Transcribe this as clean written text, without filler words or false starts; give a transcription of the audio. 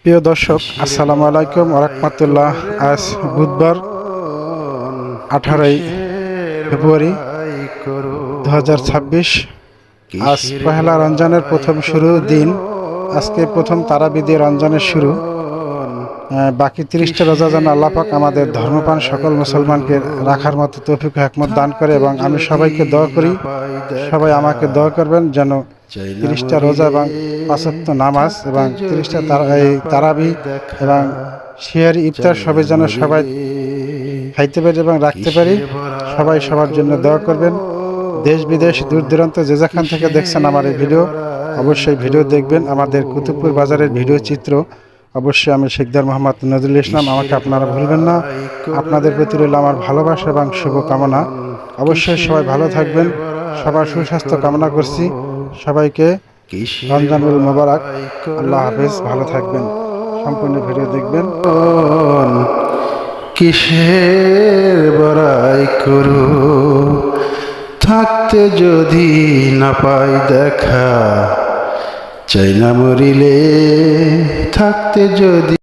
প্রিয় দর্শক, আসসালামু আলাইকুম ওয়া রাহমাতুল্লাহ। আজ বুধবার 18ই ফেব্রুয়ারি 2026। আজ পহেলা রমজানের প্রথম শুরু দিন। আজকে প্রথম তারাবি দিয়ে রমজানের শুরু। বাকি 30টা রোজা যেন আল্লাহ পাক আমাদের ধর্মপ্রাণ সকল মুসলমানকে রাখার মতো তৌফিক ও হিকমত দান করে, এবং আমি সবাইকে দোয়া করি, সবাই আমাকে দোয়া করবেন যেন 30টা রোজা এবং 5 ওয়াক্ত নামাজ এবং 30টা তারাবি এবং শিয়ারি ইফতার সবাই যেন সবাই খাইতে পারি এবং রাখতে পারি। সবাই সবার জন্য দোয়া করবেন। দেশ বিদেশ দূর দূরান্ত যে যেখান থেকে দেখছেন আমার এই ভিডিও, অবশ্যই ভিডিও দেখবেন। আমাদের কুতুবপুর বাজারের ভিডিও চিত্র অবশ্যই আমি শেখদার মোহাম্মদ নজরুল ইসলাম, আমাকে আপনারা ভুলবেন না। আপনাদের প্রতি রইল আমার ভালোবাসা এবং শুভকামনা। অবশ্যই সবাই ভালো থাকবেন, সবার সুস্বাস্থ্য কামনা করছি। সবাইকে রমজানুল মোবারক। আল্লাহ হাফেজ, ভালো থাকবেন। সম্পূর্ণ ভিডিও দেখবেন। কিসের বড়াই করো, থাকতে যদি না পাই দেখা, চাই না মরিলে থাকতে যদি